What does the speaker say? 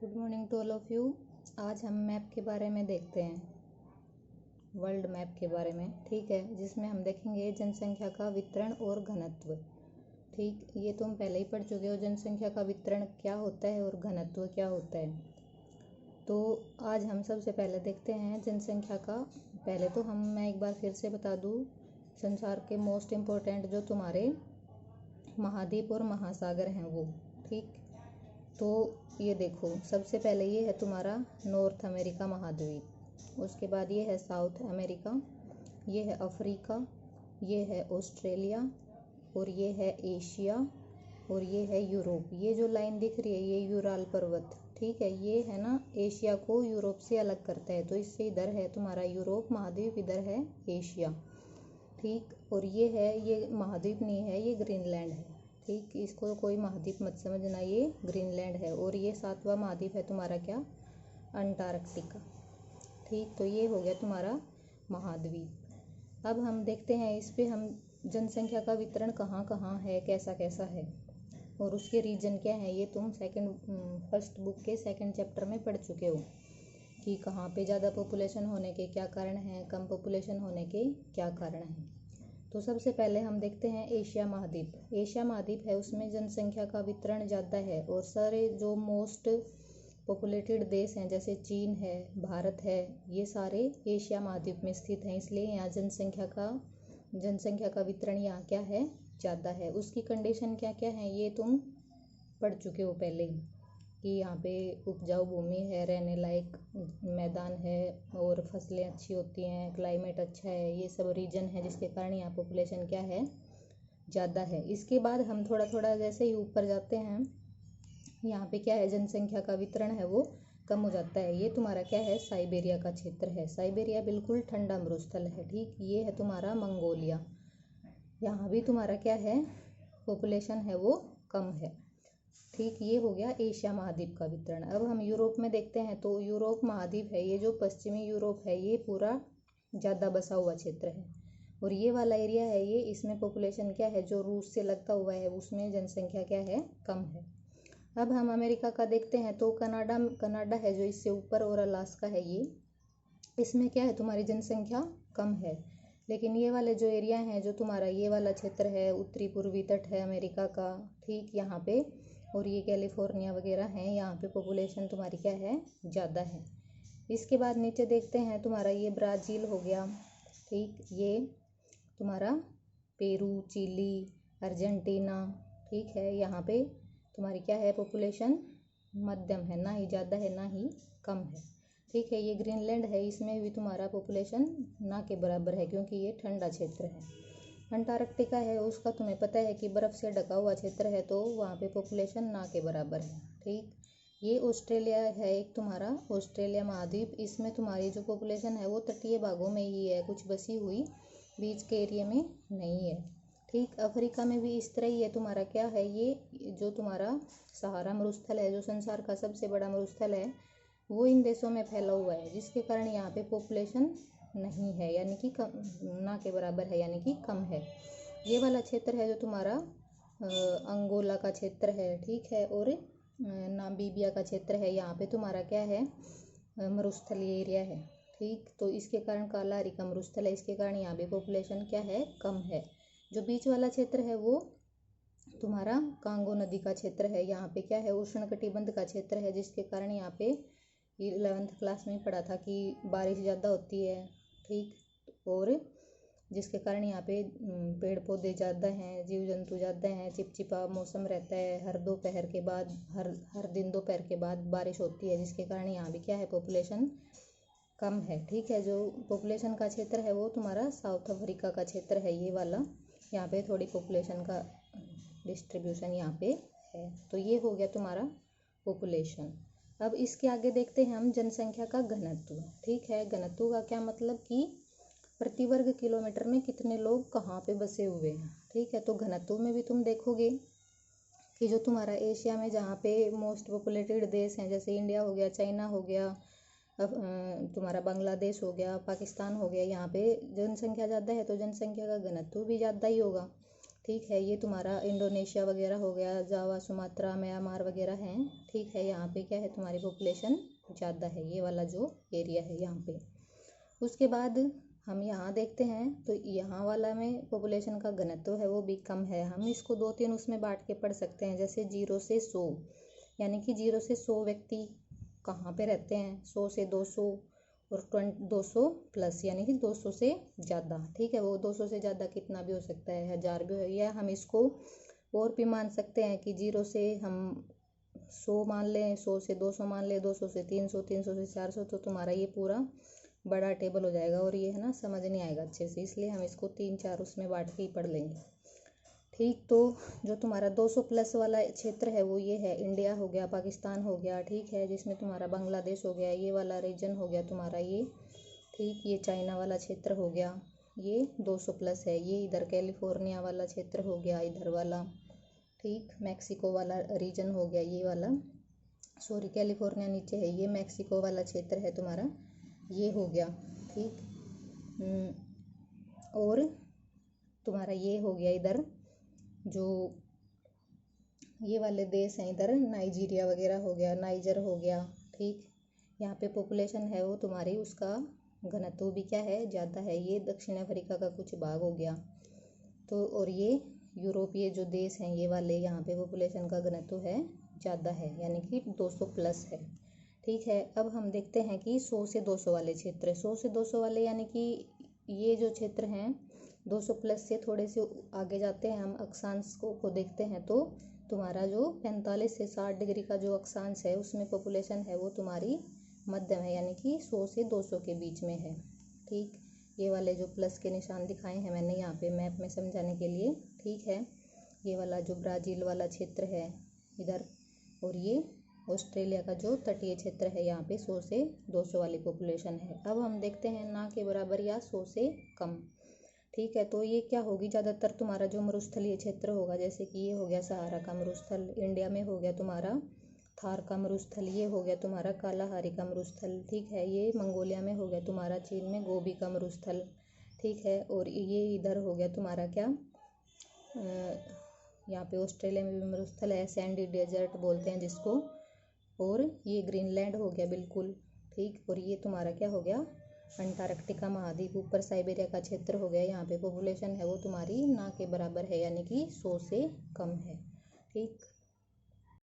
Good morning to all of you. आज हम map के बारे में देखते हैं, वर्ल्ड मैप के बारे में। ठीक है, जिसमें हम देखेंगे जनसंख्या का वितरण और घनत्व। ठीक, ये तुम पहले ही पढ़ चुके हो, जनसंख्या का वितरण क्या होता है और घनत्व क्या होता है। तो आज हम सबसे पहले देखते हैं जनसंख्या का। पहले तो मैं एक बार फिर से बता दूँ, संसार के मोस्ट इम्पोर्टेंट जो तुम्हारे महाद्वीप और महासागर हैं वो। ठीक, तो ये देखो, सबसे पहले ये है तुम्हारा नॉर्थ अमेरिका महाद्वीप, उसके बाद ये है साउथ अमेरिका, ये है अफ्रीका, ये है ऑस्ट्रेलिया, और ये है एशिया, और ये है यूरोप। ये जो लाइन दिख रही है ये यूराल पर्वत, ठीक है, ये है ना एशिया को यूरोप से अलग करता है। तो इससे इधर है तुम्हारा यूरोप महाद्वीप, इधर है एशिया। ठीक, और ये है, ये महाद्वीप नहीं है, ये ग्रीनलैंड है। ठीक, इसको कोई महाद्वीप मत समझना, ये ग्रीनलैंड है। और ये 7वां महाद्वीप है तुम्हारा क्या, अंटार्कटिका। ठीक, तो ये हो गया तुम्हारा महाद्वीप। अब हम देखते हैं इस पे, हम जनसंख्या का वितरण कहाँ कहाँ है, कैसा कैसा है और उसके रीजन क्या है। ये तुम फर्स्ट बुक के सेकंड चैप्टर में पढ़ चुके हो कि कहाँ पे ज़्यादा पॉपुलेशन होने के क्या कारण हैं, कम पॉपुलेशन होने के क्या कारण हैं। तो सबसे पहले हम देखते हैं एशिया महाद्वीप। एशिया महाद्वीप है, उसमें जनसंख्या का वितरण ज़्यादा है, और सारे जो मोस्ट पॉपुलेटेड देश हैं जैसे चीन है, भारत है, ये सारे एशिया महाद्वीप में स्थित हैं। इसलिए यहाँ जनसंख्या का वितरण यहाँ क्या है, ज़्यादा है। उसकी कंडीशन क्या क्या है ये तुम पढ़ चुके हो पहले ही, कि यहाँ पे उपजाऊ भूमि है, रहने लायक मैदान है, और फसलें अच्छी होती हैं, क्लाइमेट अच्छा है, ये सब रीजन है जिसके कारण यहाँ पॉपुलेशन क्या है, ज़्यादा है। इसके बाद हम थोड़ा थोड़ा जैसे ही ऊपर जाते हैं, यहाँ पे क्या है, जनसंख्या का वितरण है वो कम हो जाता है। ये तुम्हारा क्या है, साइबेरिया का क्षेत्र है। साइबेरिया बिल्कुल ठंडा मरुस्थल है। ठीक, ये है तुम्हारा मंगोलिया, यहाँ भी तुम्हारा क्या है, पॉपुलेशन है वो कम है। ठीक, ये हो गया एशिया महाद्वीप का वितरण। अब हम यूरोप में देखते हैं, तो यूरोप महाद्वीप है, ये जो पश्चिमी यूरोप है ये पूरा ज़्यादा बसा हुआ क्षेत्र है, और ये वाला एरिया है ये, इसमें पॉपुलेशन क्या है, जो रूस से लगता हुआ है उसमें जनसंख्या क्या है, कम है। अब हम अमेरिका का देखते हैं, तो कनाडा है जो इससे ऊपर, और अलास्का है ये, इसमें क्या है तुम्हारी जनसंख्या कम है। लेकिन ये वाले जो एरिया हैं, जो तुम्हारा ये वाला क्षेत्र है, उत्तरी पूर्वी तट है अमेरिका का, ठीक, यहाँ पे, और ये कैलिफोर्निया वगैरह हैं, यहाँ पे पॉपुलेशन तुम्हारी क्या है, ज़्यादा है। इसके बाद नीचे देखते हैं, तुम्हारा ये ब्राज़ील हो गया। ठीक, ये तुम्हारा पेरू, चिली, अर्जेंटीना, ठीक है, यहाँ पे तुम्हारी क्या है, पॉपुलेशन मध्यम है, ना ही ज़्यादा है ना ही कम है। ठीक है, ये ग्रीनलैंड है, इसमें भी तुम्हारा पॉपुलेशन ना के बराबर है, क्योंकि ये ठंडा क्षेत्र है। अंटार्कटिका है, उसका तुम्हें पता है कि बर्फ़ से ढका हुआ क्षेत्र है, तो वहाँ पे पॉपुलेशन ना के बराबर है। ठीक, ये ऑस्ट्रेलिया है एक तुम्हारा, ऑस्ट्रेलिया महाद्वीप, इसमें तुम्हारी जो पॉपुलेशन है वो तटीय भागों में ही है, कुछ बसी हुई बीच के एरिया में नहीं है। ठीक, अफ्रीका में भी इस तरह ही है। तुम्हारा क्या है, ये जो तुम्हारा सहारा मरुस्थल है, जो संसार का सबसे बड़ा मरुस्थल है, वो इन देशों में फैला हुआ है, जिसके कारण यहाँ पे पॉपुलेशन नहीं है, यानी कि कम, ना के बराबर है, यानी कि कम है। ये वाला क्षेत्र है जो तुम्हारा अंगोला का क्षेत्र है, ठीक है, और नामीबिया का क्षेत्र है, यहाँ पे तुम्हारा क्या है, मरुस्थलीय एरिया है। ठीक, तो इसके कारण काला का मरुस्थल है, इसके कारण यहाँ भी पॉपुलेशन क्या है, कम है। जो बीच वाला क्षेत्र है वो तुम्हारा कांगो नदी का क्षेत्र है, यहाँ पे क्या है, उष्णकटिबंध का क्षेत्र है, जिसके कारण यहाँ पे 11th क्लास में पढ़ा था कि बारिश ज़्यादा होती है। ठीक, और जिसके कारण यहाँ पे पेड़ पौधे ज़्यादा हैं, जीव जंतु ज़्यादा हैं, चिपचिपा मौसम रहता है, हर दिन दोपहर के बाद बारिश होती है, जिसके कारण यहाँ भी क्या है, पॉपुलेशन कम है। ठीक है, जो पॉपुलेशन का क्षेत्र है वो तुम्हारा साउथ अफ्रीका का क्षेत्र है, ये वाला, यहाँ पे थोड़ी पॉपुलेशन का डिस्ट्रीब्यूशन यहाँ पे है। तो ये हो गया तुम्हारा पॉपुलेशन। अब इसके आगे देखते हैं हम जनसंख्या का घनत्व। ठीक है, घनत्व का क्या मतलब कि प्रति वर्ग किलोमीटर में कितने लोग कहाँ पे बसे हुए हैं। ठीक है, तो घनत्व में भी तुम देखोगे कि जो तुम्हारा एशिया में जहाँ पे मोस्ट पॉपुलेटेड देश हैं, जैसे इंडिया हो गया, चाइना हो गया, तुम्हारा बांग्लादेश हो गया, पाकिस्तान हो गया, यहाँ पे जनसंख्या ज़्यादा है, तो जनसंख्या का घनत्व भी ज़्यादा ही होगा। ठीक है। ये तुम्हारा इंडोनेशिया वगैरह हो गया, जावा, सुमात्रा, म्यांमार वगैरह हैं। ठीक है, यहाँ पे क्या है, तुम्हारी पॉपुलेशन ज़्यादा है, ये वाला जो एरिया है यहाँ पे। उसके बाद हम यहाँ देखते हैं तो यहाँ वाला में पॉपुलेशन का घनत्व है वो भी कम है। हम इसको 2-3 उसमें बांट के पढ़ सकते हैं, जैसे 0 से 100, यानी कि 0 से 100 व्यक्ति कहाँ पे रहते हैं, 100 से 200 और 200 प्लस, यानी कि 200 से ज़्यादा। ठीक है, वो 200 से ज़्यादा कितना भी हो सकता है, 1000 भी हो, या हम इसको और भी मान सकते हैं कि 0 से हम 100 मान लें, 100 से 200 मान लें, 200 से 300, 300 से 400, तो तुम्हारा ये पूरा बड़ा टेबल हो जाएगा और ये है ना समझ नहीं आएगा अच्छे से, इसलिए हम इसको 3-4 उसमें बांट के ही पढ़ लेंगे। ठीक, तो जो तुम्हारा 200 प्लस वाला क्षेत्र है वो ये है, इंडिया हो गया, पाकिस्तान हो गया, ठीक है, जिसमें तुम्हारा बांग्लादेश हो गया, ये वाला रीजन हो गया तुम्हारा ये, ठीक, ये चाइना वाला क्षेत्र हो गया, ये 200 प्लस है, ये इधर कैलिफोर्निया वाला क्षेत्र हो गया, इधर वाला, ठीक, मैक्सिको वाला रीजन हो गया, ये वाला, सॉरी कैलिफोर्निया नीचे है, ये मैक्सिको वाला क्षेत्र है तुम्हारा, ये हो गया, ठीक। और तुम्हारा ये हो गया इधर जो ये वाले देश हैं, इधर नाइजीरिया वगैरह हो गया, नाइजर हो गया, ठीक, यहाँ पे पॉपुलेशन है वो तुम्हारी, उसका घनत्व भी क्या है, ज़्यादा है। ये दक्षिण अफ्रीका का कुछ भाग हो गया, तो और ये यूरोपीय जो देश हैं ये वाले, यहाँ पे पॉपुलेशन का घनत्व है ज़्यादा है, यानी कि 200 प्लस है। ठीक है, अब हम देखते हैं कि 100 से 200 वाले क्षेत्र, 100 से 200 वाले यानी कि ये जो क्षेत्र हैं 200 प्लस से थोड़े से आगे जाते हैं, हम अक्षांश को देखते हैं तो तुम्हारा जो 45 से 60 डिग्री का जो अक्षांश है उसमें पॉपुलेशन है वो तुम्हारी मध्यम है, यानी कि 100 से 200 के बीच में है। ठीक, ये वाले जो प्लस के निशान दिखाए हैं मैंने यहाँ पे मैप में समझाने के लिए, ठीक है, ये वाला जो ब्राज़ील वाला क्षेत्र है इधर, और ये ऑस्ट्रेलिया का जो तटीय क्षेत्र है, यहाँ पे 100 से 200 वाली पॉपुलेशन है। अब हम देखते हैं ना के बराबर या 100 से कम। ठीक है, तो ये क्या होगी, ज़्यादातर तुम्हारा जो मरुस्थलीय क्षेत्र होगा, जैसे कि ये हो गया सहारा का मरुस्थल, इंडिया में हो गया तुम्हारा थार का मरुस्थल, ये हो गया तुम्हारा कालाहारी का मरुस्थल, ठीक है, ये मंगोलिया में हो गया तुम्हारा, चीन में गोबी का मरुस्थल, ठीक है, और ये इधर हो गया तुम्हारा क्या, यहाँ पे ऑस्ट्रेलिया में भी मरुस्थल है, सैंडी डेजर्ट बोलते हैं जिसको, और ये ग्रीनलैंड हो गया बिल्कुल, ठीक, और ये तुम्हारा क्या हो गया, अंटार्कटिका महाद्वीप, ऊपर साइबेरिया का क्षेत्र हो गया, यहाँ पे पॉपुलेशन है वो तुम्हारी ना के बराबर है, यानी कि 100 से कम है। ठीक।